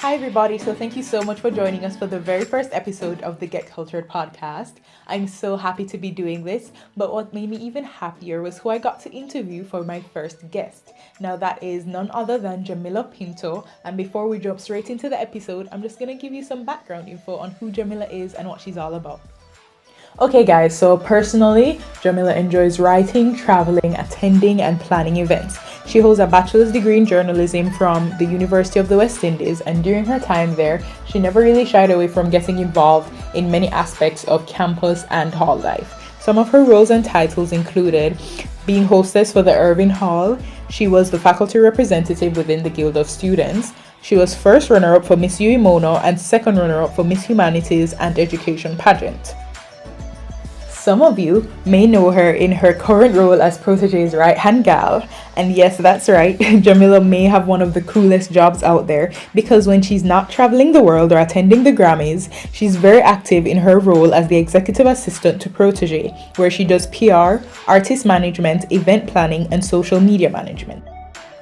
Hi, everybody. So, thank you so much for joining us for the very first episode of the Get Cultured podcast. I'm so happy to be doing this, but what made me even happier was who I got to interview for my first guest. Now, that is none other than Jamila Pinto. And before we jump straight into the episode, I'm just going to give you some background info on who Jamila is and what she's all about. Okay, guys, so personally, Jamila enjoys writing, traveling, attending, and planning events. She holds a bachelor's degree in journalism from the University of the West Indies, and during her time there, she never really shied away from getting involved in many aspects of campus and hall life. Some of her roles and titles included being hostess for the Irving Hall. She was the faculty representative within the Guild of Students. She was first runner-up for Miss UE Mono and second runner-up for Miss Humanities and Education pageant. Some of you may know her in her current role as Protoje's right-hand gal. And yes, that's right, Jamila may have one of the coolest jobs out there because when she's not traveling the world or attending the Grammys, she's very active in her role as the executive assistant to Protoje, where she does PR, artist management, event planning, and social media management.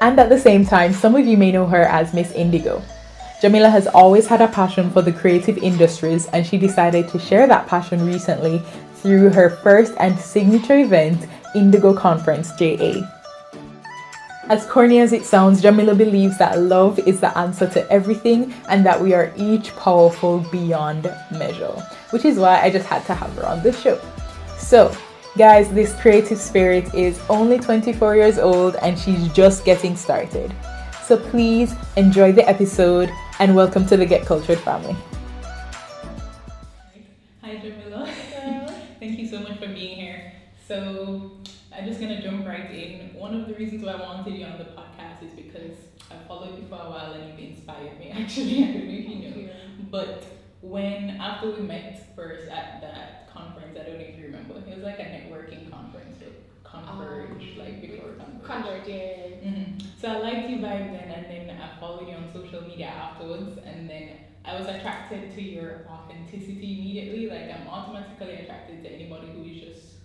And at the same time, some of you may know her as Miss Indigo. Jamila has always had a passion for the creative industries, and she decided to share that passion recently through her first and signature event, Indigo Conference JA. As corny as it sounds, Jamila believes that love is the answer to everything and that we are each powerful beyond measure, which is why I just had to have her on the show. So, guys, this creative spirit is only 24 years old and she's just getting started. So please enjoy the episode and welcome to the Get Cultured family. Hi, Jamila. Thank you so much for being here. So I'm just gonna jump right in. One of the reasons why I wanted you on the podcast is because I've followed you for a while and you've inspired me. Actually, I don't know if you know, but after we met first at that conference, I don't know if you remember. It was like a networking conference with Converge, like before Converge. Converge, yeah. So I liked you back then, and then I followed you on social media afterwards, and then I was attracted to your authenticity immediately. Like I'm automatically attracted to anybody who is just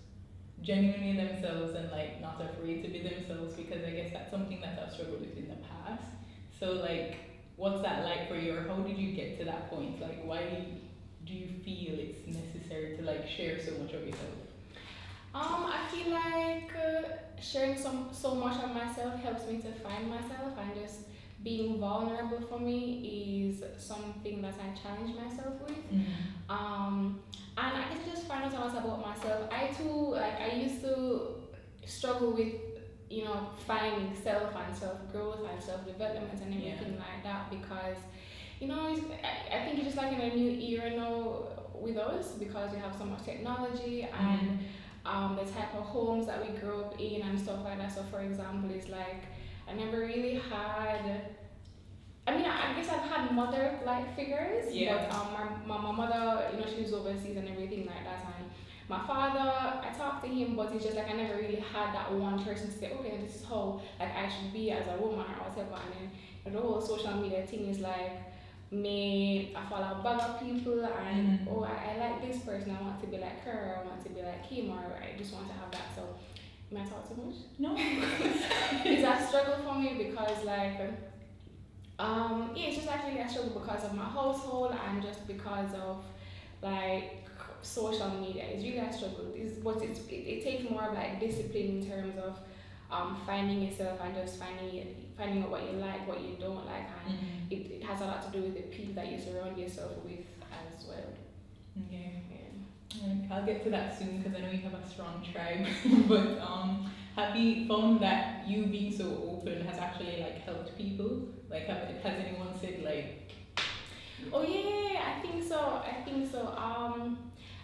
genuinely themselves and like not afraid to be themselves, because I guess that's something that I've struggled with in the past. So like, what's that like for you, or how did you get to that point? Like, why do you feel it's necessary to like share so much of yourself? I feel like sharing so much of myself helps me to find myself, and just being vulnerable for me is something that I challenge myself with. And I get to just find out a lot about myself. I too, like I used to struggle with, finding self and self growth and self development and everything like that, because I think it's just like in a new era now with us, because we have so much technology and the type of homes that we grew up in and stuff like that. So for example, it's like I never really had, I guess I've had mother-like figures, but my mother, she was overseas and everything like that. And my father, I talked to him, but it's just like I never really had that one person to say, okay, this is how like I should be as a woman or whatever. And then the whole social media thing is like, I follow a bag of people and I like this person, I want to be like her, or I want to be like him, or I just want to have that. So may I talk too much? No. It's a struggle for me because like it's just actually a struggle because of my household and just because of like social media. It's really a struggle. It takes more of like discipline in terms of finding yourself and just finding out what you like, what you don't like, and it has a lot to do with the people that you surround yourself with as well. Okay. I'll get to that soon because I know you have a strong tribe. But have you found that you being so open has actually like helped people? Like, has anyone said like? Oh yeah, I think so.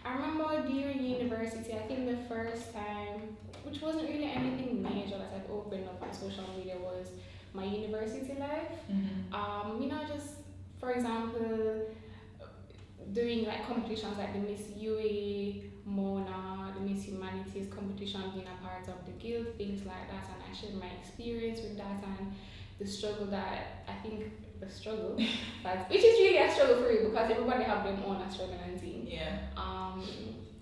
I remember during university, I think the first time, which wasn't really anything major that I've opened up on social media, was my university life. Just for example, doing like competitions like the Miss UE, Mona, the Miss Humanities competition, being a part of the guild, things like that, and I shared my experience with that and the struggle that I think which is really a struggle for you because everybody have their own struggle and thing.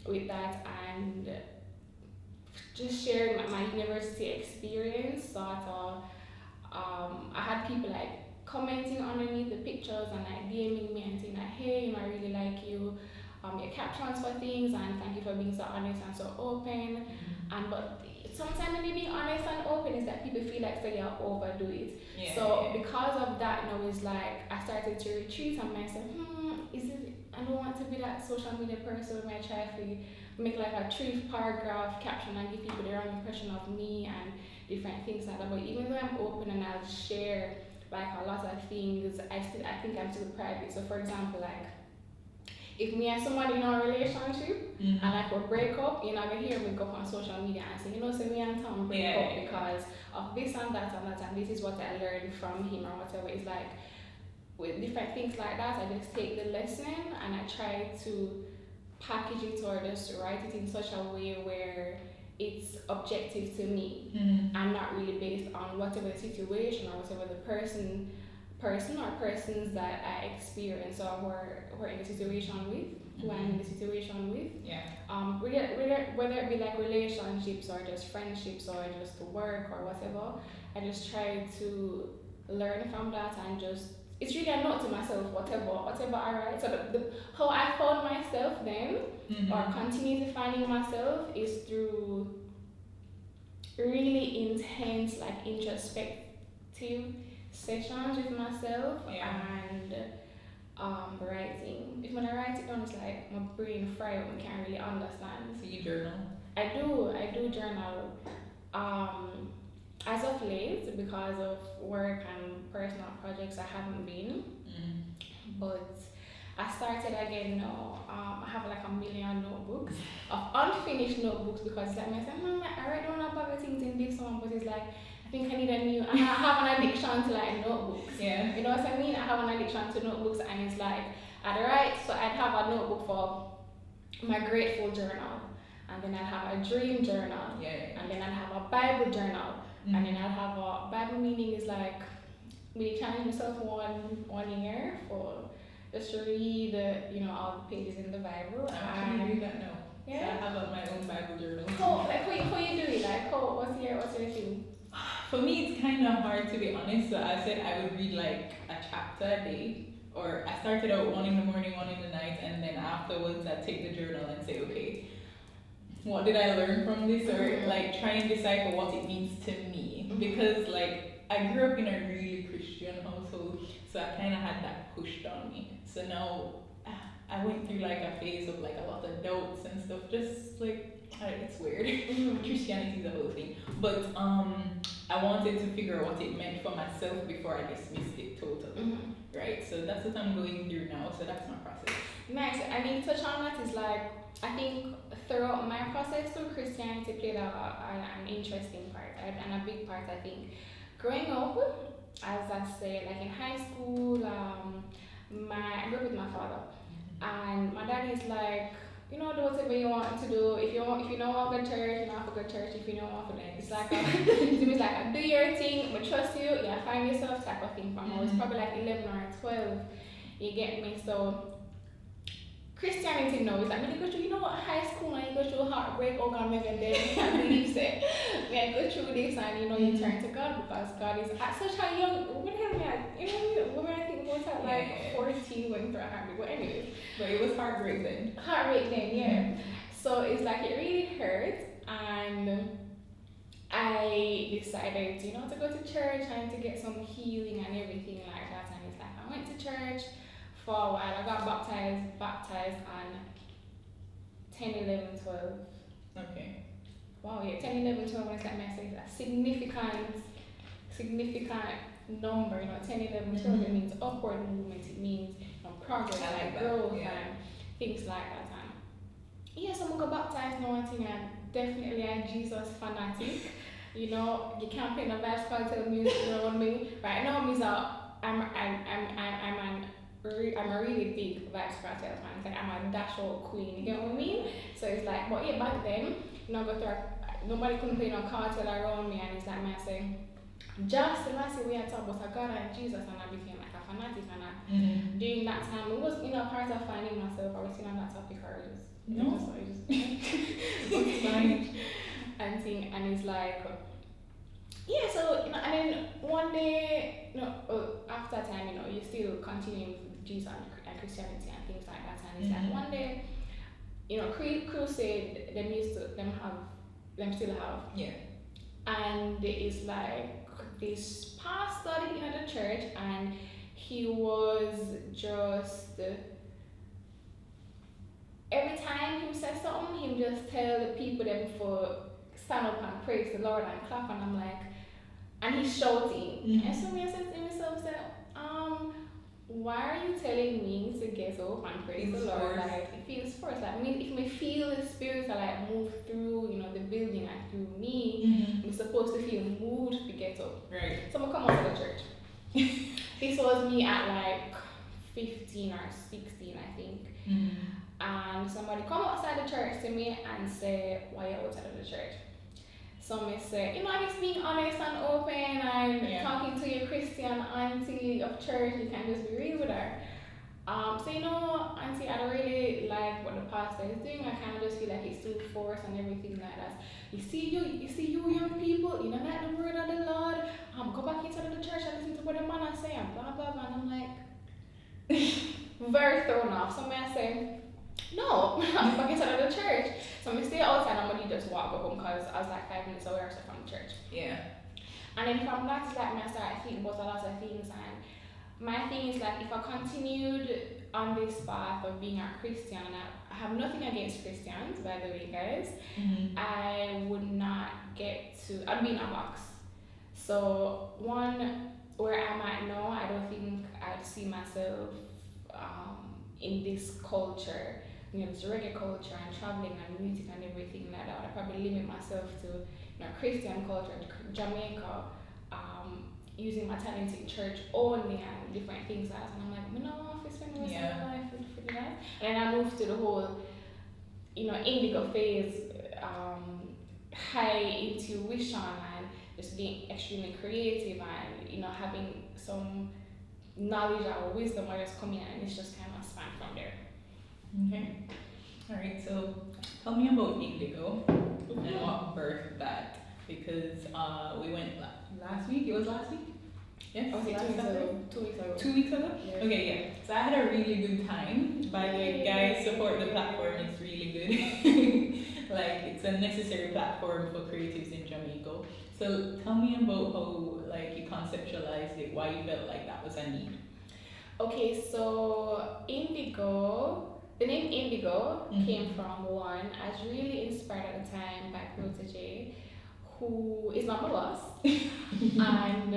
With that, and just sharing my university experience, sort of, I had people like commenting underneath the pictures and like DMing me and saying like, hey, I really like you, your captions for things, and thank you for being so honest and so open. And but sometimes when you're being honest and open is that people feel like so you overdo it. So because of that, it's like I started to retreat and myself, is it? I don't want to be that social media person where I try to make like a 3 paragraph caption and give people the wrong impression of me and different things like that. But even though I'm open and I'll share like a lot of things, I think I'm still private. So for example, like if me and somebody in a relationship and like we break up, you're not gonna hear me go on social media and say, so me and Tom break up because of this and that and that, and this is what I learned from him or whatever. It's like with different things like that, I just take the lesson and I try to package it or just write it in such a way where it's objective to me and not really based on whatever the situation or whatever the person or persons that I experience or who are in the situation with, who I'm in the situation with. Whether it be like relationships or just friendships or just work or whatever, I just try to learn from that and just, it's really a note to myself, whatever I write. So how I found myself then, or continue to finding myself, is through really intense, like introspective sessions with myself and writing. If when I write it down, it's like my brain fry up and can't really understand. So you journal? I do journal. As of late, because of work and personal projects, I haven't been. But I started again now. I have like 1 million notebooks of unfinished notebooks because it's like I said, I write down a bag of things in this one, but it's like I think I need a new. I have an addiction to like notebooks. You know what I mean? I have an addiction to notebooks, and it's like I'd write. So I'd have a notebook for my grateful journal, and then I'd have a dream journal, and then I'd have a Bible journal. And then I'll have a Bible meaning is like really challenge myself one year for just to read all the pages in the Bible. I actually read that now. So I have my own Bible journal. How you do it? Like what's your thing? For me, it's kind of hard to be honest. So I said I would read like a chapter a day, or I started out 1 in the morning, 1 in the night, and then afterwards I take the journal and say, okay, what did I learn from this, or like try and decipher what it means to me, because like I grew up in a really Christian household, so I kind of had that pushed on me. So now I went through like a phase of like a lot of doubts and stuff, just like it's weird. Christianity is a whole thing, but I wanted to figure out what it meant for myself before I dismissed it totally. Right, so that's what I'm going through now, so that's my process. Nice. I mean, touch on that is like, I think throughout my process too, Christianity played an interesting part and a big part. I think growing up, as I said, like in high school, I grew up with my father, and my dad is like, do whatever you want to do. If you don't want to go to church, you don't have to go to church. If you don't want to, it's like it's like do your thing, but trust you, find yourself type of thing. From I was probably like 11 or 12, you get me. So Christianity now is like when you go through, high school and you go through heartbreak, oh God, maybe then you can't believe it. When I go through this and you turn to God because God is at such a young, what the hell when I think about that, like 14 going through a heartbreak, but anyways. But it was heartbreak then. Heartbreak then, yeah. So it's like it really hurt, and I decided, to go to church and to get some healing and everything like that. And it's like I went to church for a while. I got baptized on 10, 11, 12. Okay. Wow, yeah, 10, 11, 12, it's like I say, a significant number, 10, 11, 12, it means upward movement, it means progress, like growth and things like that. And so I'm gonna go baptized now and thing, and definitely a Jesus fanatic. You can't play no basketball music around me. Right now, I'm a really big Vibes Cartel fan. It's like I'm a dash out queen, you get what I mean? So it's like, but yeah, back then, nobody couldn't play no cartel around me, and it's like I say, just the last we had talked about God and Jesus, and I became like a fanatic, and during that time, it was part of finding myself. I was still on that topic, or just it's fine and thing, and it's like. Yeah, so and then one day, after that continuing with Jesus and Christianity and things like that. And it's like one day, crusade them still have. Yeah. And it's like this pastor in the church, and he was just every time he said something, he just tell the people them for stand up and praise the Lord and clap, and I'm like, and he's shouting. And so I said to myself, why are you telling me to get up and praise the Lord? Like, it feels forced. Like, if me feel the spirit like move through, the building and through me, I'm supposed to feel moved to get up. Right. So I come out of the church. This was me at like 15 or 16, I think. And somebody come outside the church to me and say, why are you outside of the church? So I say, I'm just being honest and open and talking to your Christian auntie of church. You can just be real with her. So auntie, I don't really like what the pastor is doing. I kind of just feel like he's too forced and everything like that. You see you young people, you don't like the word of the Lord. Go back inside of the church and listen to what the man is saying, blah blah blah. And I'm like, very thrown off. So I say, no, I'm back inside of the church. So I stay outside and I just walk home because I was like 5 minutes away or so from the church. Yeah. And then from that, it's like I started thinking about a lot of things. And my thing is like, if I continued on this path of being a Christian, and I have nothing against Christians, by the way, guys, I would not I'd be in a box. So one, where I'm at now, I don't think I'd see myself in this culture, this reggae culture and traveling and music and everything like that. I'd probably limit myself to Christian culture, Jamaica, using my talent in church only and different things like that. And I'm like, no, I spend the rest of my life for that. And then I moved to the whole, indigo phase, high intuition and just being extremely creative and, having some knowledge or wisdom or just coming in, and it's just kind of span from there. Okay. All right. So tell me about Indigo and what birthed that, because we went last week. It was last week. Yes. I was 2 weeks ago. 2 weeks ago. 2 weeks ago. Yeah. Okay. Yeah. So I had a really good time. By the way, guys, support the platform. It's really good. Like, it's a necessary platform for creatives in Jamaica. So tell me about how you conceptualized it, why you felt like that was a need. Okay, so Indigo, the name Indigo came from one. I was really inspired at the time by Protoje, who is not my boss, and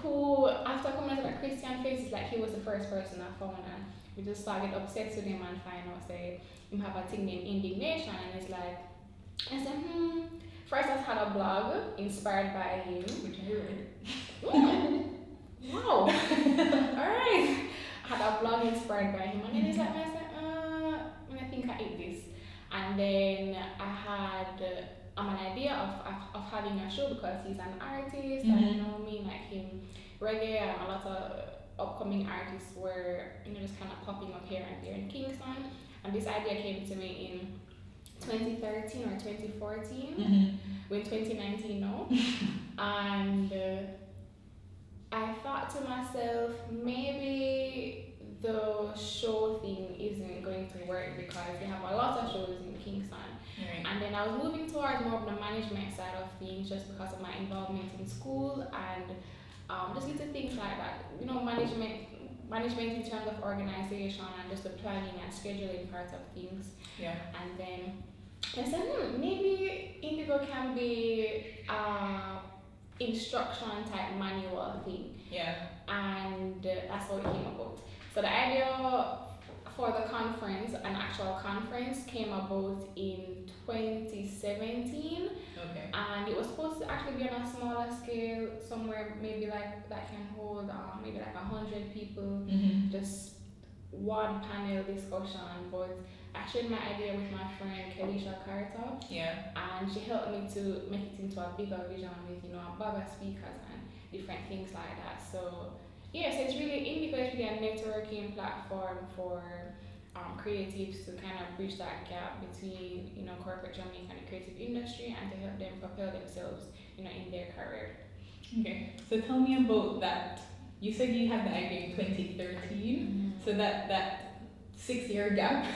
who, after coming out of a Christian faith, is like he was the first person I found, and we just started obsessed with him and find out say him have a thing named In.Digg.Nation, and it's like, I said, First I had a blog inspired by him. Which I read. Wow. Alright. I had a blog inspired by him, and then it's like, I said, I think I ate this. And then I had an idea of having a show because he's an artist, and like him, reggae and a lot of upcoming artists were just kind of popping up here and there in Kingston. And this idea came to me in 2013 or 2014. We're in 2019 now. And I thought to myself, maybe the show thing isn't going to work because we have a lot of shows in Kingston. Right. And then I was moving towards more of the management side of things just because of my involvement in school and just little things like that. Management in terms of organization and just the planning and scheduling part of things. Yeah. And then I said, maybe Indigo can be instruction type manual thing. Yeah. And that's how it came about. So the idea for the conference, an actual conference, came about in 2017. Okay. And it was supposed to actually be on a smaller scale, somewhere maybe like that can hold maybe like 100 people, just one panel discussion. But I shared my idea with my friend Kelisha Carter. Yeah. And she helped me to make it into a bigger vision with a bigger speakers and different things like that. So yeah, so it's really Indigo is really a networking platform for creatives to kind of bridge that gap between corporate Jamaica and the creative industry and to help them propel themselves in their career. Okay, so tell me about that you said you had the idea in 2013, so that 6 year gap.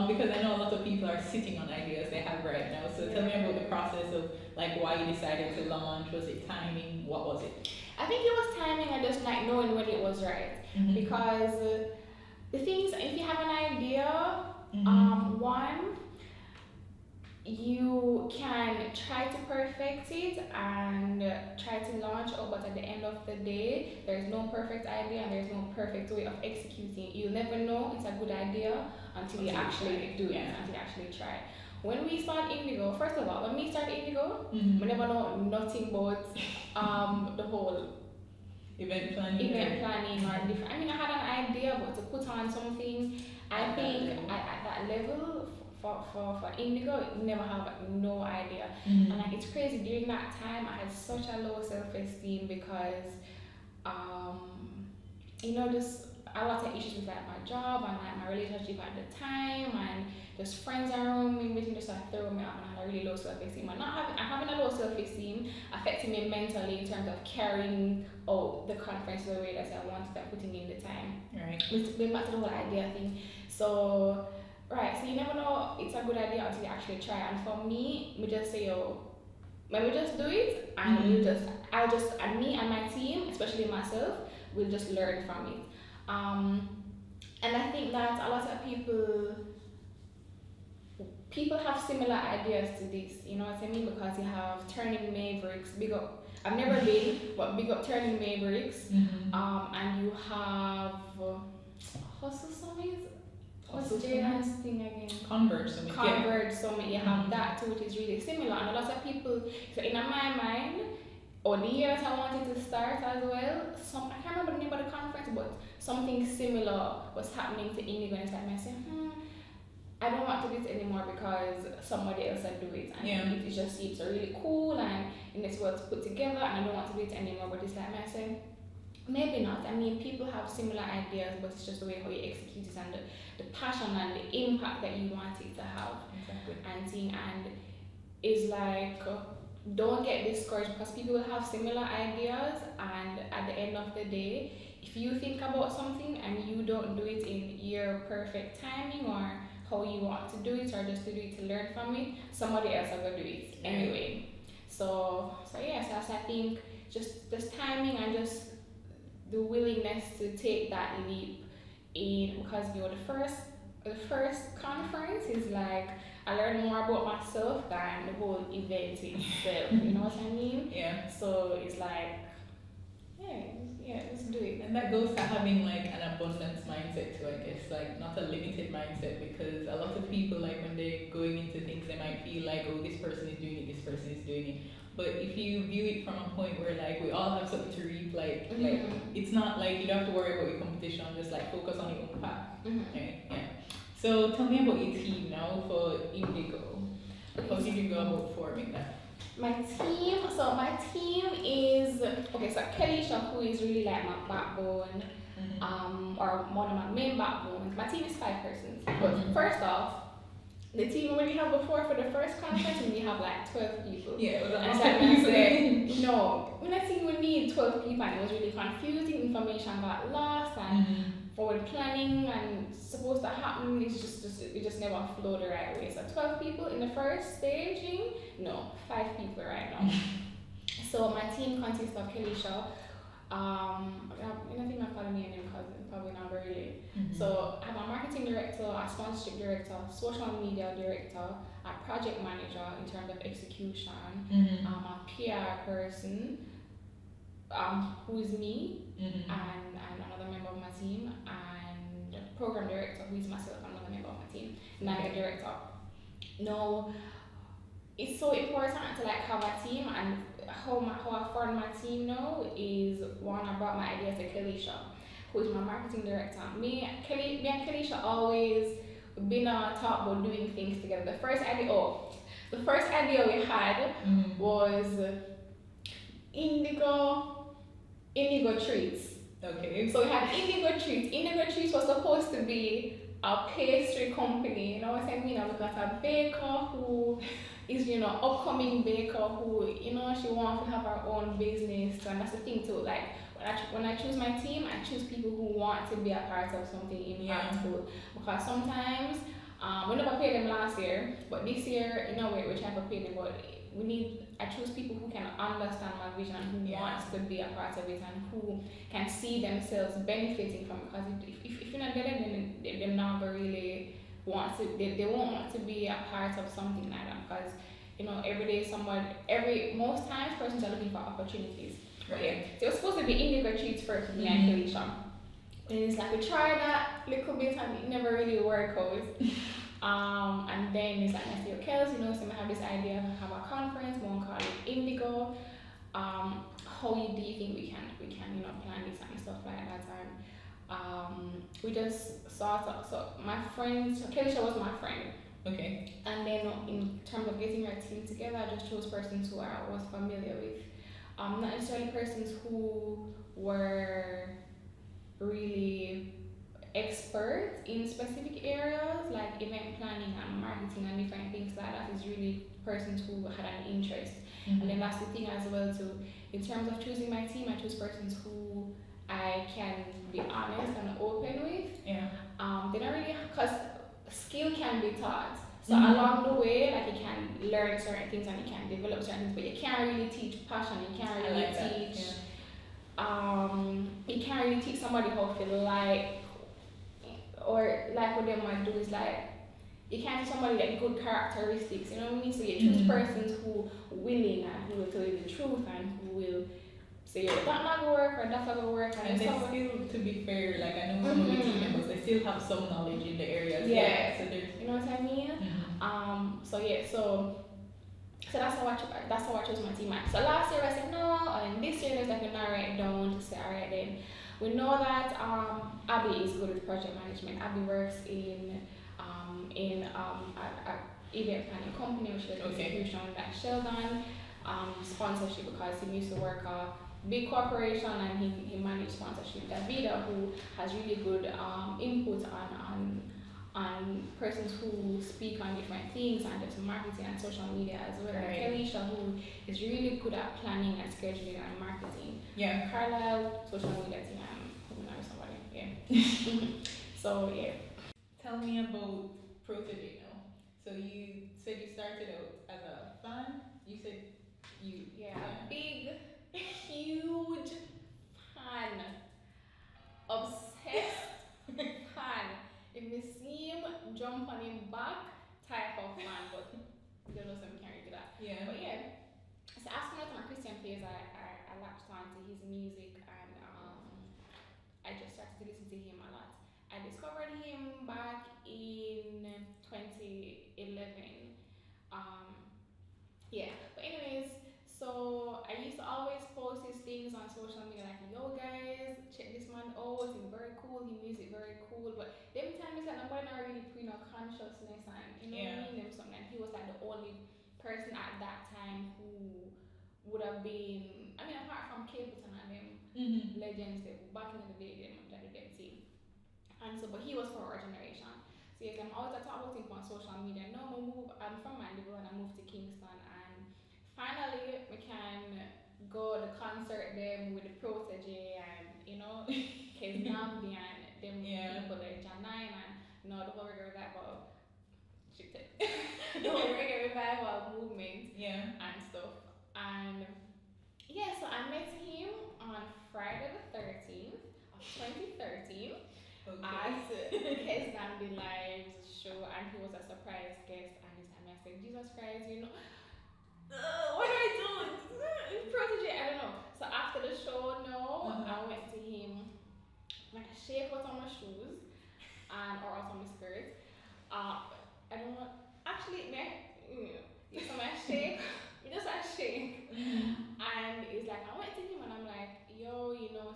Because I know a lot of people are sitting on ideas they have right now. So tell me about the process of like why you decided to launch. Was it timing? What was it? I think it was timing and just like knowing when it was right. Because the things, if you have an idea, one, you can try to perfect it and try to launch out, but at the end of the day, there's no perfect idea and there's no perfect way of executing it. You'll never know it's a good idea until you actually do it, until you actually try. When we start In.Digg., first of all, when we start In.Digg., we never know nothing about the whole event planning or different. I mean, I had an idea, but to put on something, I think at that level, for In.Digg., never have no idea. And like it's crazy, during that time I had such a low self-esteem because just a lot of issues with like my job and like my relationship at the time, and just friends around me, everything just like throw me up, and I had a really low self-esteem. And having a low self-esteem affected me mentally in terms of carrying out the conference the way that I wanted and putting in the time. Right. Which going back to the whole idea thing. So you never know it's a good idea until you actually try. And for me, we just say, let me just do it, and and me and my team, especially myself, will just learn from it. And I think that a lot of people have similar ideas to this, you know what I mean? Because you have Turning Mavericks, big up. I've never been, but big up Turning Mavericks. And you have Hustle Summit. What's Jaden's thing again? Converge Summit. You have that too, which is really similar. And a lot of people, so in my mind, or the year that I wanted to start as well, I can't remember the name of the conference, but something similar was happening to In.Digg., and it's like I say, I don't want to do it anymore because somebody else had do it, and it just seems really cool and it's well put together, and I don't want to do it anymore. But it's like I say, maybe not. I mean, people have similar ideas, but it's just the way how you execute it and the passion and the impact that you want it to have. Exactly. And it's like, don't get discouraged because people will have similar ideas, and at the end of the day, if you think about something and you don't do it in your perfect timing or how you want to do it, or just to do it to learn from it, somebody else will do it anyway. So I think just timing and just the willingness to take that leap in, because the first conference is like I learned more about myself than the whole event itself. You know what I mean? Yeah. So it's like, let's do it. And that goes to having like an abundance mindset too, I guess, like not a limited mindset, because a lot of people, like when they're going into things, they might feel like, oh, this person is doing it, this person is doing it. But if you view it from a point where like we all have something to reap, like it's not like you don't have to worry about your competition, just like focus on your own path. Okay? Yeah. So tell me about your team now for In.Digg.. How did you go about forming that? My team is so Kelisha, who is really like my backbone, or one of my main backbones. My team is 5 persons. But first off, the team we have before for the first conference, we have like 12 people. Yeah, it was and so no, when I think we need 12 people, and it was really confusing. Information got lost, and forward planning and supposed to happen, it just never flowed the right way. So 12 people in the first staging, no, 5 people right now. So my team consists of Kelisha. I think I'm calling me a name because probably not really. So I have a marketing director, a sponsorship director, social media director, a project manager in terms of execution, a PR person, who is me, and another member of my team, and program director, who is myself, another member of my team, and I'm the director. Now, it's so important to like have a team, and how I formed my team now is one, I brought my idea to Kelisha, who is my marketing director. Me and Kelisha always been talk about doing things together. The first idea we had was In.Digg., treats. Okay. So we had In.Digg., treats. In.Digg., treats was supposed to be a pastry company, you know what I mean? Because a baker who is, upcoming baker who, she wants to have her own business, and that's the thing too. Like, when I choose my team, I choose people who want to be a part of something impactful. Because sometimes we never paid them last year, but this year, in a way, we try to pay them. But we need. I choose people who can understand my vision, who wants to be a part of it, and who can see themselves benefiting from it. Because if you're not there, then they're not gonna really want to. They won't want to be a part of something like that. Because every day most times persons are looking for opportunities. Right. Yeah. So it was supposed to be In.Digg retreats first with me and Felicia. And it's like we tried that little bit and it never really worked out. And then it's like I say, okay, so I have this idea of have a conference, one called Indigo. How do you think we can plan this and stuff like that? And we just sort of, so my friend, so Kelisha was my friend. Okay. And then in terms of getting our team together, I just chose persons who I was familiar with. Not necessarily persons who were really experts in specific areas like event planning and marketing and different things like that. Is really persons who had an interest. And then that's the thing as well too. In terms of choosing my team, I choose persons who I can be honest and open with. Yeah. They don't really, because skill can be taught. So along the way, like you can learn certain things and you can develop certain things, but you can't really teach passion. You can't really teach. You can't really teach somebody how to like, or like what they might do is like, you can't teach somebody like good characteristics. You know what I mean? So you choose persons who willing and who will tell you the truth and who will say that's not gonna work or that's not gonna work. And they still, to be fair, like I know some of the team members, they still have some knowledge in the areas. Yeah. So you know what I mean? So that's how I chose my team. So last year I said no, and this year there's like a narrow it down to say alright then. We know that Abby is good with project management. Abby works in a event planning company, which is execution that Sheldon sponsorship because he used to work a big corporation and he managed sponsorship. Davida, who has really good input on persons who speak on different things and just marketing and social media as well. Right. And Kelisha, who is really good at planning and scheduling and marketing. Yeah. Carlisle, social media team, who knows somebody. Yeah. So yeah. Tell me about Protoje now. So you said you started out as a fan. You said big, huge fan, obsessed fan. If you see him, jump on him back type of fan, but you don't know some can't do that. Yeah. But yeah. So as one of my Christian peers, I latched on to his music and I just started to listen to him a lot. I discovered him back in 2011. But anyways, so I used to always post his things on social media like, yo guys, check this man out, he's very cool, his music very cool. But them times like nobody not really put consciousness and what I mean, them something. And he was like the only person at that time who would have been, I mean, apart from Capleton and them legends, they back in the day, them team. And so, but he was for our generation. So yes, I'm always talk about him on social media. Now I'm from Mandeville and I moved to Kingston, and finally we can go to concert them with the Protoje and Kez Nambi and them people like Janine and the whole reggae revival the whole reggae revival movement and stuff. And so I met him on Friday the 13th of 2013 at Kez Nambi Live's show, and he was a surprise guest. And this time I said, Jesus Christ, what do I do? Protoje, I don't know. So after the show, I went to him, like a shake was on my shoes and or out on my skirt. I don't know. Actually, so my shake, just a shake. And it's like I went to him and I'm like, yo,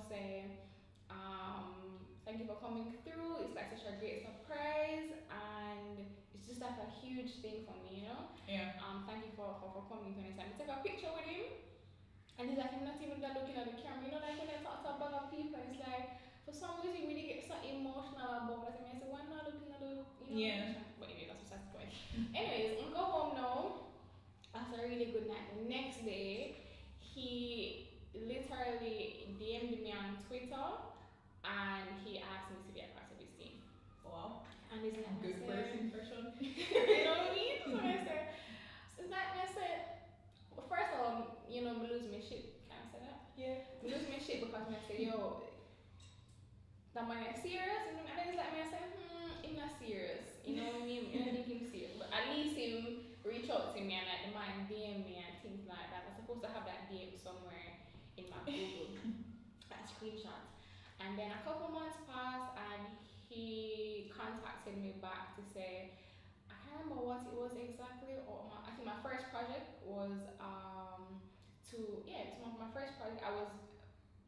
say, thank you for coming through. It's like such a great surprise and it's just like a huge thing for me, Yeah. Thank you for coming to this time. I took a picture with him and he's like, I'm not even looking at the camera. Like when I talk to a bunch of people, it's like for some reason when they get so emotional about it. I mean, I say, why not looking at the But anyway, that's what's going. Anyways, I'm go home now. After a really good night. The next day, he literally DM'd me on on Twitter, and he asked me to be a part of his team. Wow. And it's like Good first impression. you know what I mean? So I said, it's like I said, well, first of all, you know, me lose my shit. Can I say that? Yeah. Me lose my shit because I say, yo, that man is serious, and then it's like me I say, he's not serious. You know what I mean? I don't think he's serious. But at least him reach out to me and like the man DM me and things like that. I'm supposed to have that DM somewhere in my Google, that screenshot. And then a couple months passed and he contacted me back to say, I can't remember what it was exactly, or I think my first project was it's my first project. I was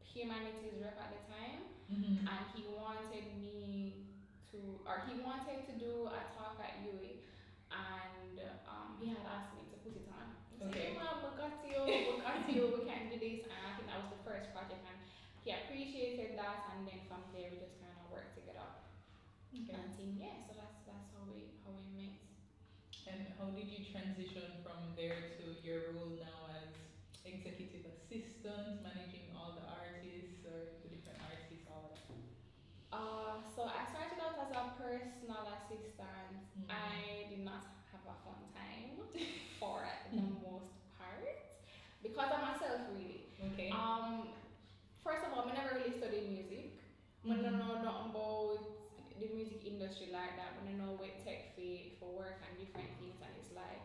humanities rep at the time, and he wanted me to, or he wanted to do a talk at UE, and he had asked me to put it on. He said, Okay. "Hey, ma'am, we got you, we can do this," and I think that was the first project, and he appreciated that, and then from there we just kind of worked together. Okay. And so that's how we met. And how did you transition from there to your role now as executive assistant, managing all the artists or the different artists, all of that? So I started out as a personal assistant. I did not have a fun time for the most part because of myself, really. Okay. First of all, I never really studied music. I don't know nothing about the music industry like that. I don't know what tech for work and different things, and it's like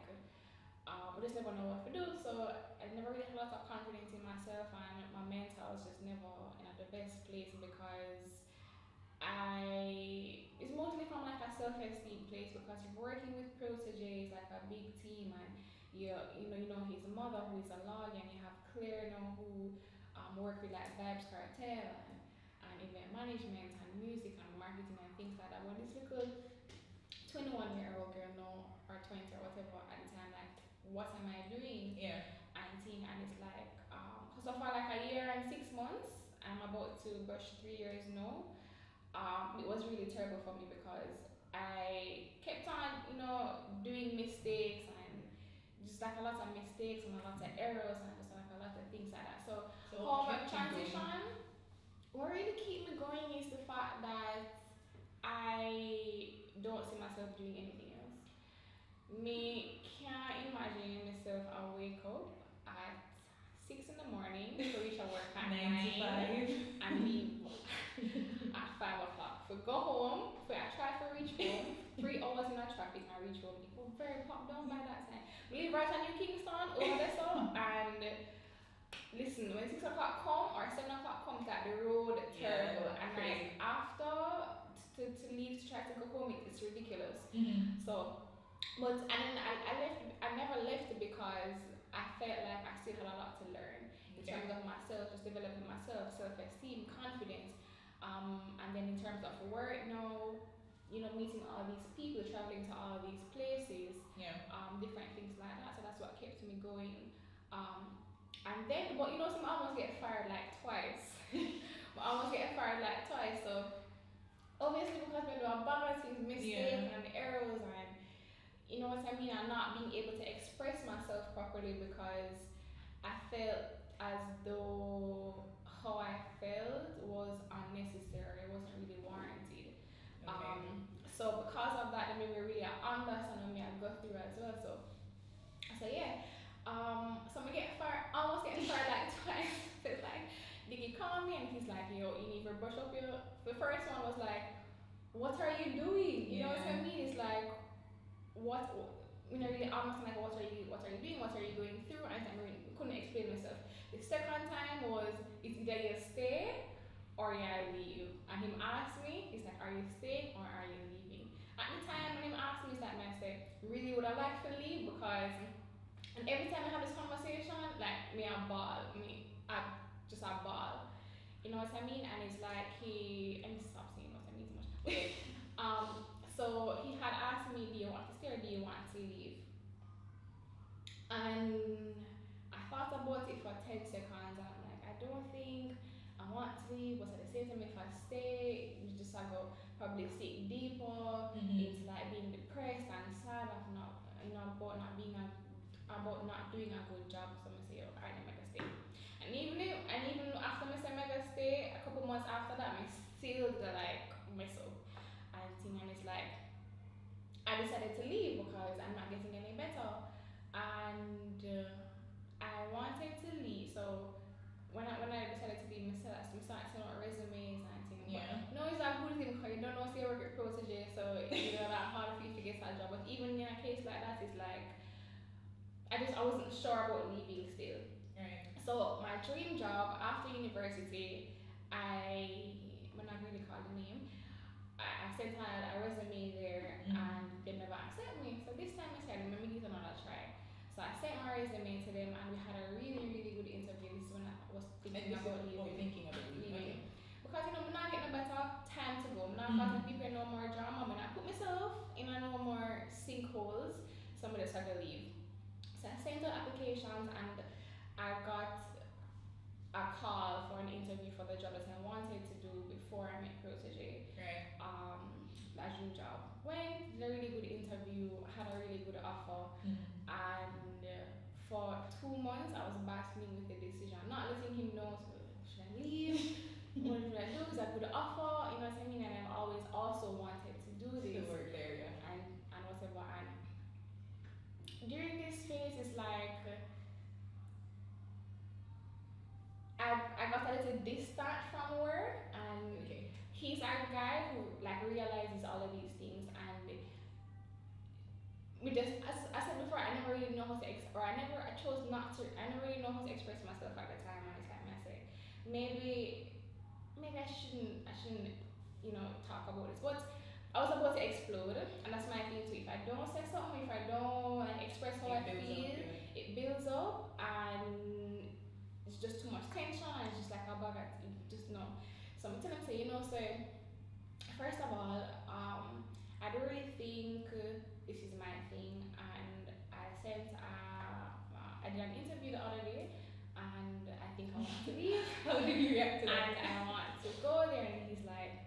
I just never know what to do. So I never really had a lot of confidence in myself, and my mental was just never in the best place because it's mostly from like a self-esteem place because you're working with Protoje, is like a big team, and you know his mother who is a lawyer, and you have Claire, who work with like Vibes Cartel and event management and music and marketing and things like that. When this little 21-year-old girl now, or 20 or whatever at the time, like, what am I doing? Yeah. And it's like, so far like a year and 6 months, I'm about to brush 3 years now. It was really terrible for me because I kept on, doing mistakes and just like a lot of mistakes and a lot of errors and just like a lot of things like that. So how my transition, what really keep me going is the fact that I don't see myself doing anything else. Me can't imagine myself I wake up at 6 in the morning to reach a work at 9 and leave at 5 o'clock. If we go home, if I try to reach home, 3 hours in a traffic and reach home. It was very popped down by that time. We live right on New Kingston over there, so, and listen, when 6 o'clock come or 7 o'clock comes, that the road terrible, and like after to leave to try to go home, it's ridiculous. So, but and then I left. I never left because I felt like I still had a lot to learn in terms of myself, just developing myself, self-esteem, confidence, and then in terms of work, meeting all these people, traveling to all these places, different things like that. So that's what kept me going. And then, but I almost get fired like twice. So obviously because we do a balance of mistakes and errors and you know what I mean, and not being able to express myself properly because I felt as though how I felt was unnecessary, it wasn't really warranted. Okay. So because of that, it made me really understand and me I go through as well. So so I almost get fired like twice. So it's like, did he call me and he's like, yo, you need to brush up your. The first one was like, what are you doing? You know what I mean? It's like, what? Really almost like, what are you doing? What are you going through? And I really couldn't explain myself. The second time was, it's either you stay or you leave. And him asked me, he's like, are you staying or are you leaving? At the time when him asked me, he's like, I said, really would I like to leave because. And every time I have this conversation, like I just a ball. You know what I mean? And it's like and stop saying what I mean too much. Okay. So he had asked me, do you want to stay or do you want to leave? And I thought about it for 10 seconds and I'm like, I don't think I want to leave, but at the same time if I stay, I go probably sink deeper into like being depressed and sad of about not doing a good job. So I say, alright, I'm gonna stay. And even after I say I'm gonna stay, a couple I decided to leave because I'm not getting any better, and I wanted to leave. So when I decided to leave, I started sending out resumes and things. Yeah. But no, it's a good thing because you don't know if you work at Protoje, so you know that hard for you to get that job. But even in a case like that, it's like I wasn't sure about leaving still. Right. So my dream job after university, I'm not really call the name. I sent out a resume there and they never accept me. So this time I said, let me give it another try. So I sent my resume to them and we had a really, really good interview. This is when I was thinking about leaving. Okay. Because I'm not getting a better time to go. I'm not causing people no more drama. I'm not put myself in no more sinkholes. So I'm just have to leave. So I sent out applications and I got a call for an interview for the job that I wanted to do before I met Protoje. Right. That dream job. Went, did a really good interview, had a really good offer, and for 2 months I was battling with the decision, not letting him know, so, should I leave? What should I do? Is a good offer? You know what I mean? And I've always also wanted to do this. To work there, yeah. And whatever. And during this phase, it's like I got a little distant from work, and he's a guy who like realizes all of these things, and we just, as I said before, I never really know how to I chose not to. I never really know how to express myself at the time. And it's like I said, maybe I shouldn't, talk about this, but I was about to explode, and that's my thing too. If I don't say something, if I don't like express how I feel, it builds up, and it's just too much tension, and it's just like a bag of just no. So I'm telling him, so first of all, I don't really think this is my thing, and I did an interview the other day, and I think I want to leave. How did you react to that? And I want to go there, and he's like,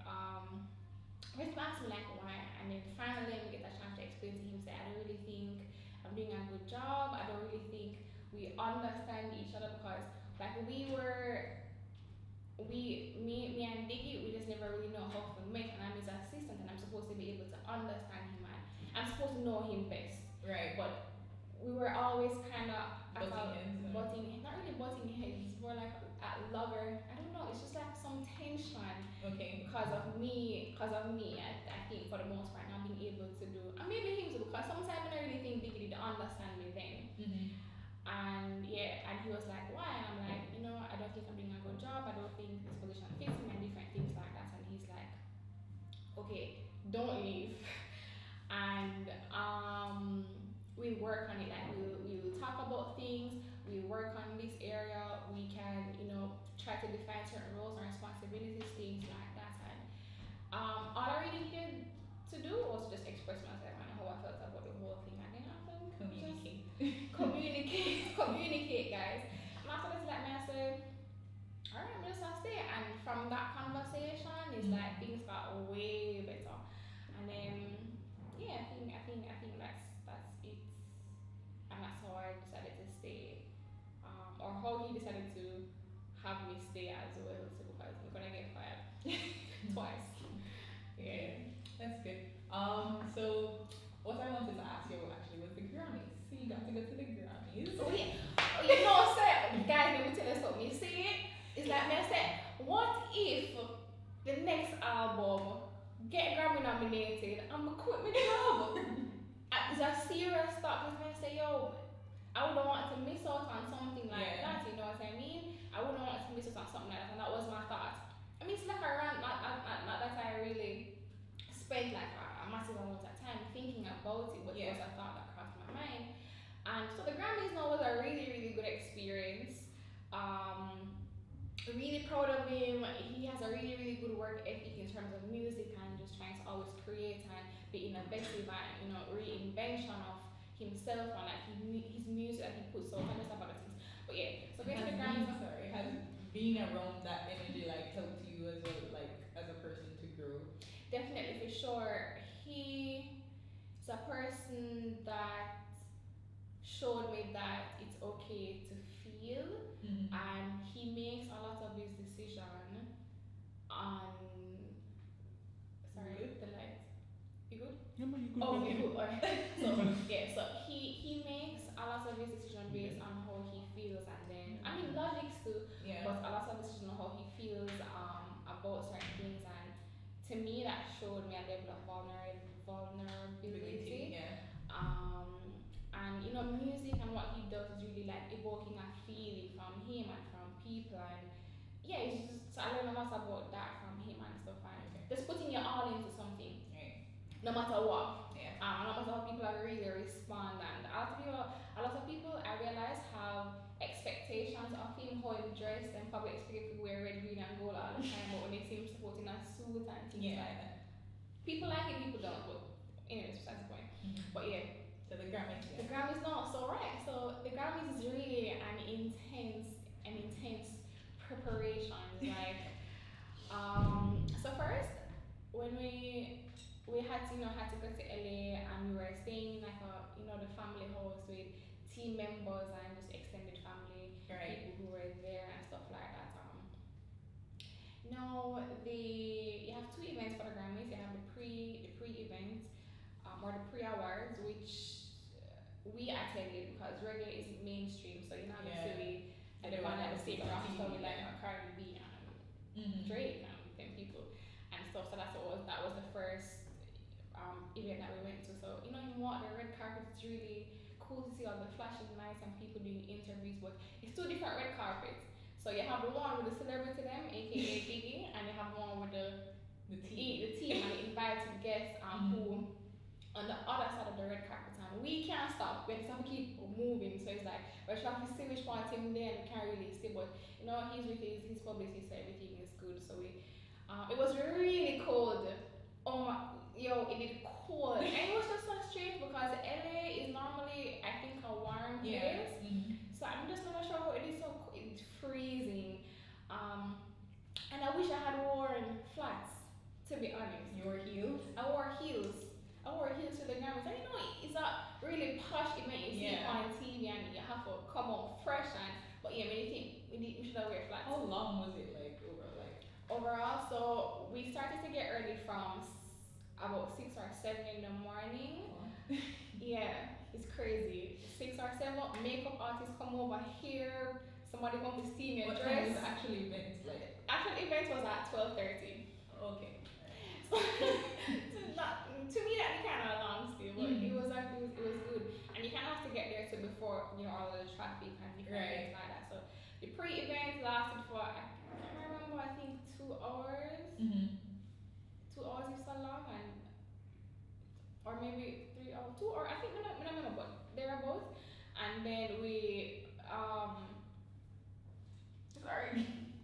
he asked me like why, and then finally we get a chance to explain to him, say I don't really think I'm doing a good job. I don't really think we understand each other because like me and Diggy, we just never really know how to make, and I'm his assistant, and I'm supposed to be able to understand him, and I'm supposed to know him best. Right. But we were always kind of butting not really butting heads, more like at logger. I don't know. It's just like some tension. Okay. Because of me, I think for the most part not being able to do, and maybe him too, because sometimes I don't really think Diggy did understand me then. And he was like, why? And I'm like, I don't think I'm doing a good job. I don't think this position fits me, and different things like that. And he's like, okay, don't leave. And we work on it. Like we will talk about things. We work on this area. We can, try to define certain roles and responsibilities, things like that. And all I really needed to do was just express myself and how I felt about the whole thing. And then communicate, guys. And after this, like me, I said, alright, I'm just gonna stay. And from that conversation, it's like things got way better. And then I think that's it. And that's how I decided to stay. Or how he decided to have me stay as well, so because I'm gonna get fired twice. Yeah, that's good. So what I wanted to ask you actually was the Grammys. So you got to go to the Grammys. Oh yeah. Sir, guys, let me tell you something. You see, it's like me I said, what if the next album get Grammy nominated, I'm quit my job? It's a serious thought, because I say, I wouldn't want to miss out on something like that, you know what I mean? I wouldn't want to miss out on something like that, and that was my thought. I mean, it's like a rant, not that I really spent like a massive amount of time thinking about it, but it was a thought that crossed my mind. And so the Grammys now was a really, really good experience. Really proud of him. He has a really, really good work ethic in terms of music and just trying to always create and be innovative and reinvention of himself and like his music that he puts out and just about other things. But so going to the Grammys. Has being around that energy like helped you as a person to grow? Definitely, for sure. He is a person that showed me that it's okay to feel, and he makes a lot of his decision on the light. You good? Yeah, you good. Oh, okay, cool. So yeah, so he makes a lot of his decision based on how he feels, and then I mean logics too, but a lot of decision on how he feels about certain things, and to me that showed me a level of vulnerability. And music and what he does is really like evoking a feeling from him and from people, and yeah, it's just so I learned a lot about that from him and stuff, and just putting your all into something, no matter what. No matter how people are really respond, and a lot of people I realize have expectations of him, how he dressed, and probably expect him to wear red, green, and gold all the time. But when they see him supporting a suit and things like that, people like it, people don't. But anyways, that's the point. But yeah. So the Grammys. The Grammys not so right. So the Grammys is really an intense preparation. Like, so first when we had to go to LA, and we were staying in like the family house with team members and just extended family, people who were there and stuff like that. You have two events for the Grammys. You have the pre-event, or the pre-awards, which we attended because reggae is mainstream, so you're not necessarily at the one at the same roster with like Cardi B and Drake and them people and stuff. So that was the first event that we went to. So you walk the red carpet. It's really cool to see all the flashing lights and people doing interviews. But it's two different red carpets. So you have the one with the celebrity them, aka Biggie, and you have the one with the team and the invited guests who on the other side of the red carpet, and we can't stop. We have to keep moving. So it's like we're trying to see which part him there, and we can't really see. But he's with his publicist, so everything is good. So it was really cold. It did cold, and it was just so strange because LA is normally, I think, a warm place. So I'm just not sure how it is. It's freezing, and I wish I had worn flats. To be honest, you wore heels. I wore heels to the Grammys. And it's a really posh event you see on TV, and you have to come out fresh. But yeah, many think we should have wear flats. How long was it overall? So we started to get early from about 6 or 7 in the morning. Yeah, it's crazy. 6 or 7, makeup artists come over here. Somebody come to see me dress. What time was the actual event like? Actual event was at 12:30. Okay. So to me that kind of long still, but it was good, and you kind of have to get there to before all of the traffic and different things like that. So the pre-event lasted for I can't remember, I think 2 hours. 2 hours is so long, or maybe 3 hours, 2 or I think I don't remember, but they were both, and then we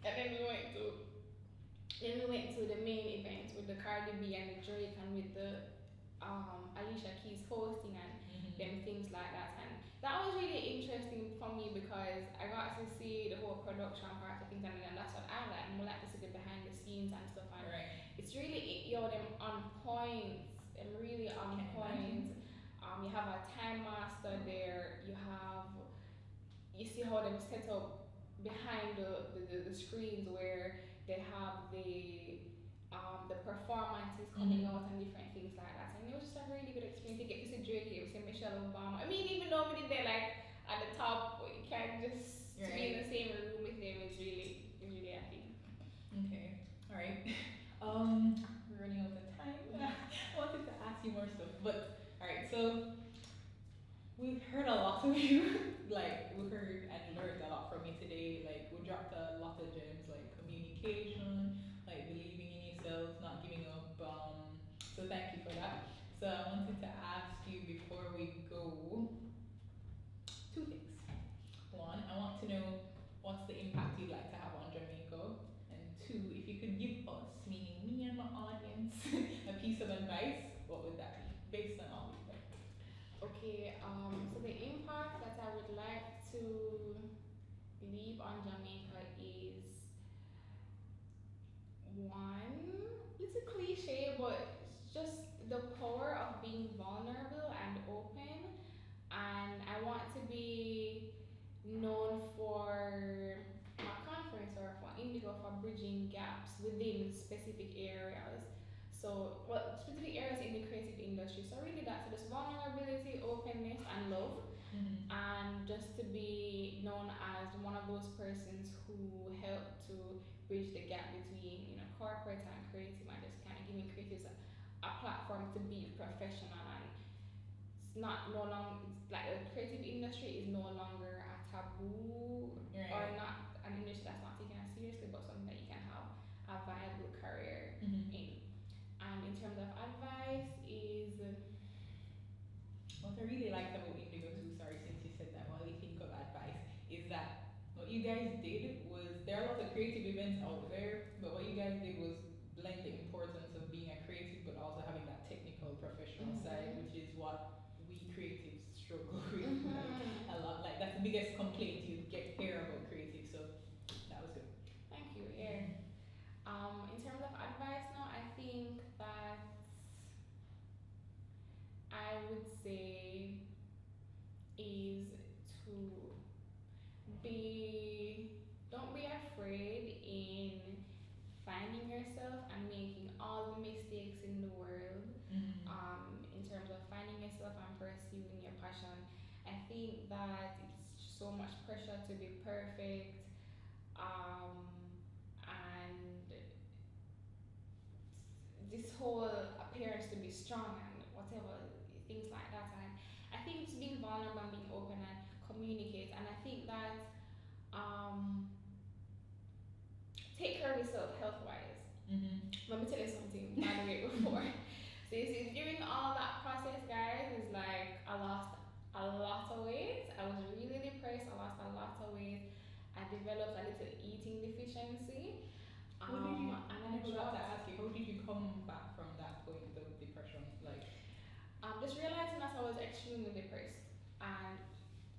and then we went to the main event with the Cardi B and the Drake, and with the Alicia Keys hosting and them things like that. And that was really interesting for me because I got to see the whole production part of things, and that's what I like. More like to see the behind the scenes and stuff. And it's really them on point, and really on point. You have a time master there. You see how them set up behind the screens where they have the performances coming out and different things like that, and it was just a really good experience. You get to see Drake, you get to see Michelle Obama. I mean, even though we did that like at the top, you can't just to be in the same room with them. It's really happy. Okay, all right. We're running out of time. I wanted to ask you more stuff, but all right. So we've heard a lot of you. Like we heard and learned a lot from you today. Like we dropped a lot of gems, like communication, like believing in yourself, not giving up. So thank you for that. So I wanted to ask you before we go 2 things. One, I want to know what's the impact you'd like to have on Jamaica, and 2, if you could give us, meaning me and my audience, a piece of advice, what would that be based on all of that? Okay, so the impact that I would like to leave on Jamaica is one, it's a cliche, but it's just the power of being vulnerable and open. And I want to be known for my conference or for Indigo for bridging gaps within specific areas. So, well, specific areas in the creative industry. So really that's so just vulnerability, openness, and love, and just to be known as one of those persons who help to bridge the gap between corporate and creative, and just kind of giving creatives a platform to be professional, and it's not no longer like the creative industry is no longer a taboo, or not an industry that's not taken as seriously, but something that you can have a viable career in. And in terms of advice is what I really liked about Indigo too, sorry, since you said that, while you think of advice, is that what you guys did was, there are a lot of creative events out there, but what you guys did was blend the importance of being a creative but also having that technical professional side, which is what we creatives struggle with like, a lot. Like that's the biggest complaint you get hear about creative, so that was good. Thank you. Yeah. In terms of advice now, I think that I would say is to don't be afraid in finding yourself and making all the mistakes in the world. In terms of finding yourself and pursuing your passion, I think that it's so much pressure to be perfect, and this whole appearance to be strong and whatever, things like that. And I think it's being vulnerable and being open and communicate. And I think that take care of yourself health wise. Let me tell you something by the way before. So you see, during all that process, guys, it's like I lost a lot of weight. I was really depressed. I lost a lot of weight. I developed a little eating deficiency. How did you? And I forgot to ask you. How did you come back from that point of depression? Like, just realizing that I was extremely depressed, and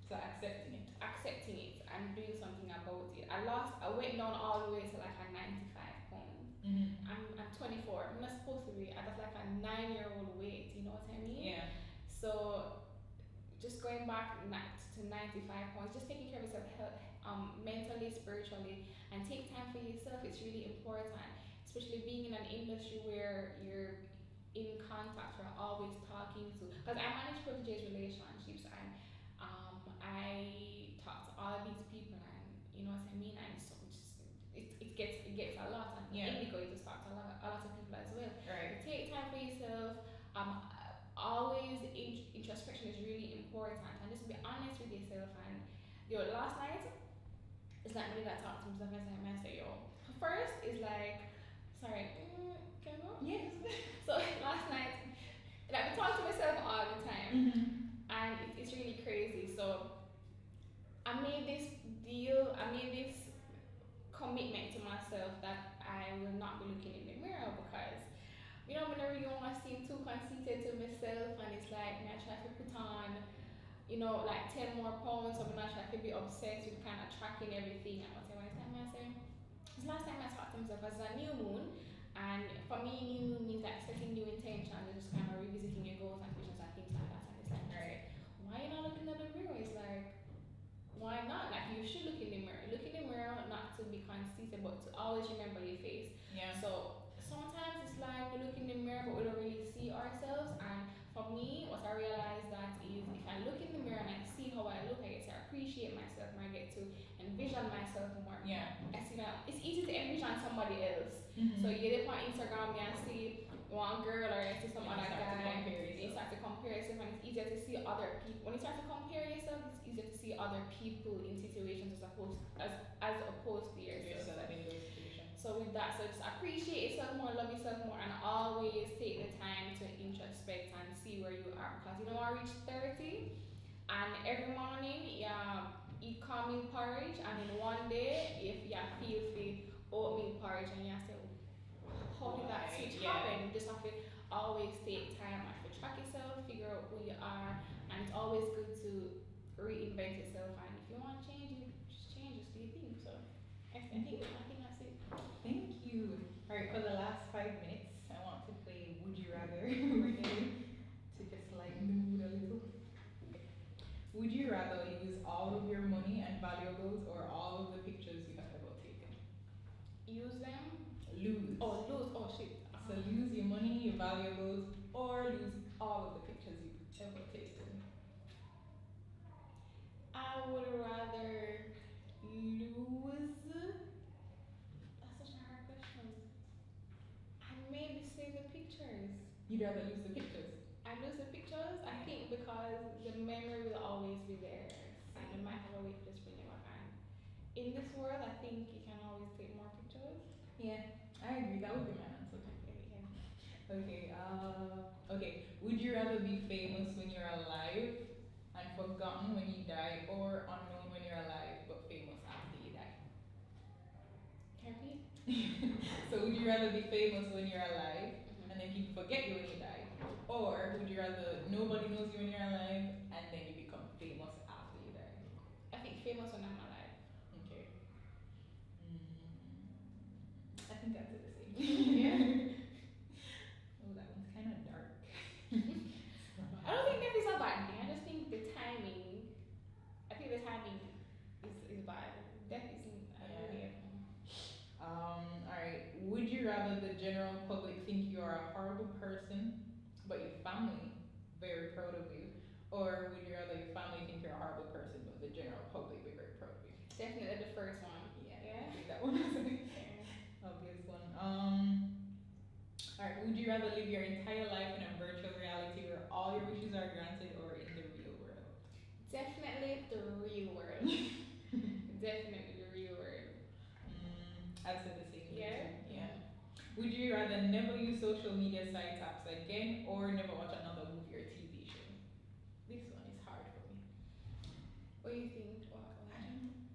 so accepting it and doing something about it. I went down all the way to like a 95 pounds. I'm 24. I'm not supposed to be. That's like a 9-year-old weight. You know what I mean? Yeah. So just going back to 95 pounds, just taking care of yourself mentally, spiritually, and take time for yourself. It's really important, especially being in an industry where you're in contact, you're always talking to. Because I manage Protoje's relationships, and I talk to all of these people, and you know what I mean. And so it gets a lot. And Indigo, you just talk to a lot of people as well. Right. So take time for yourself. Always introspection is really important, and just be honest with yourself. And last night it's like really that talk to myself and I say, first is like, sorry, can I go? Yes. So last night, like I talk to myself all the time, and it's really crazy. So I made this commitment to myself that I will not be looking in the mirror, because when I really want to seem too conceited to myself, and it's like I try to put on, like 10 more pounds, so I'm not trying to be obsessed with kind of tracking everything and whatever. This last time I talked to myself as a new moon, and for me, new moon means like setting new intentions and just kind of revisiting your goals and visions and things like that. And it's like, right, why are you not looking at the mirror? It's like, why not? Like, you should look in the mirror. Look in the mirror, not to be conceited, but to always remember your face. Yeah. So sometimes it's like we look in the mirror, but we don't really see ourselves. And for me, what I realized that is, if I look in the mirror and I see how I look, I get to appreciate myself more, I get to envision myself more. Yeah. I see that it's easy to envision somebody else. So you get up on Instagram and see one girl, or I see some other guy. You start to compare yourself, and it's easier to see other people. When you start to compare yourself, it's easier to see other people in situations as opposed to yourself. So with that, so just appreciate yourself more, love yourself more, and always take the time to introspect and see where you are. Because I reach 30, and every morning eat cornmeal porridge, and in one day if you feel free oatmeal porridge, and you say, how did that switch happen? You just have to always take time to track yourself, figure out who you are, and it's always good to reinvent yourself. And if you want to change, you just change, just do your thing. So I think that's it. Thank you. Alright, for the last 5 minutes, I want to play Would You Rather to just lighten the mood a little. Would you rather use all of your money and valuables, or all of the pictures you have ever taken? Use them? Lose. Oh, lose. Oh, shit. So lose your money, your valuables, or lose all of the pictures you've ever taken. I would rather lose. That's such a hard question. I maybe save the pictures. You'd rather lose the pictures. I lose the pictures, I think, because the memory will always be there. And no matter how we just bring it back. And in this world, I think you can always take more pictures. Yeah, I agree. That would be my answer. Okay. Okay. Would you rather be famous when you're alive and forgotten when you die, or unknown when you're alive but famous after you die? Can you repeat? So would you rather be famous when you're alive and then people forget you when you die, or would you rather nobody knows you when you're alive and then you become famous after you die? I think famous when I'm alive. Okay. I think that's the same. Yeah. Oh, that one's kind of dark. I don't think that is a bad thing. I just think the timing. I think the timing is bad. Death isn't. Alright. Would you rather the general public think you are a horrible person, but your family very proud of you, or would you rather your family think you're a horrible person, but the general public be very proud of you? Definitely the first one. Yeah. I think that one is an obvious one. Alright. Would you rather live your entire life in a virtual reality where all your wishes are granted, or in the real world? Definitely the real world. Definitely the real world. I'd say the same. Yeah. Yeah. Would you rather never use social media sites apps again, or never watch another movie or TV show? This one is hard for me. What do you think?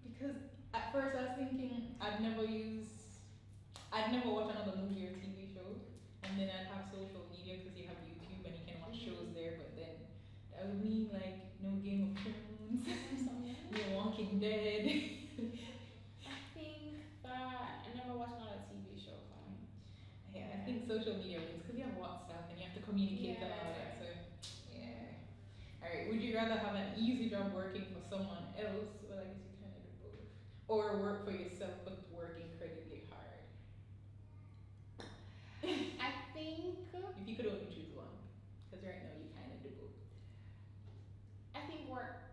Because at first I was thinking I'd never watch another movie or TV show, and then I'd have social media because you have YouTube and you can watch shows there. But then that would mean like no Game of Thrones, no Walking Dead. I think that I never watched another TV show for me. Yeah, I think social media wins because you have WhatsApp and you have to communicate about it. So yeah. Alright, would you rather have an easy job working for someone else? Well, I guess you kind of do both. Or work for yourself but work incredibly hard? I think. If you could only choose one, because right now you kind of do both. I think work.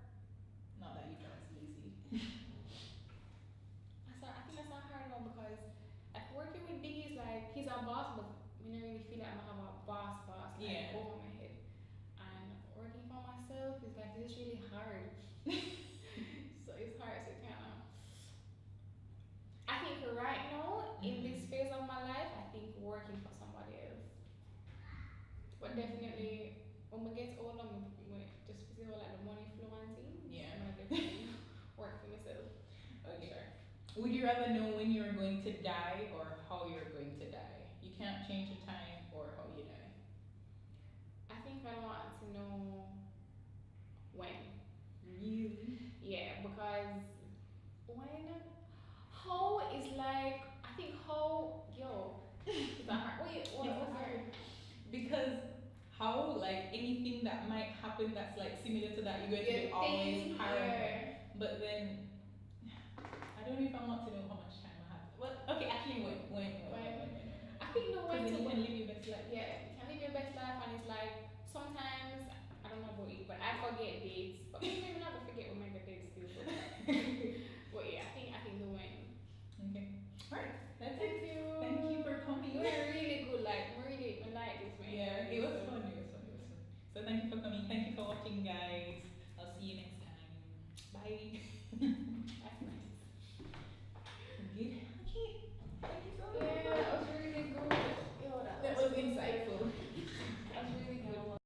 Not that you know it's easy. I think that's not hard one because like working with Diggy is like he's our boss, but we don't really feel like I'm gonna have a boss like over my head. And working for myself is like it's really hard. So it's hard to kind of. I think right now in this phase of my life, I think working for somebody else. But definitely when we get older, we just feel like the money flow and things. Yeah. I'm gonna definitely work for myself. Okay. Sure. Would you rather know when you're going to die or how you're going to die? You can't change the time or how you die. I think I want to know when. Really? Yeah, because when how is like I think how is that hard? Wait, what's hard? Because how like anything that might happen that's like similar to that you're going to be always paranoid. Yeah. But then I don't know if I want to know how much time I have. Well, okay, actually when. I think the way Because to then you can live your best life. Yeah, you can live your best life, and it's like sometimes I don't know about you, but I forget dates. But maybe I'm not gonna forget when my dates still. But yeah, I think the win. Okay. Alright, that's Thank it. you. Thank you for coming. You were really good. Like really, I like this man. Yeah, it was fun. So thank you for coming. Thank you for watching, guys. I'll see you next time. Bye.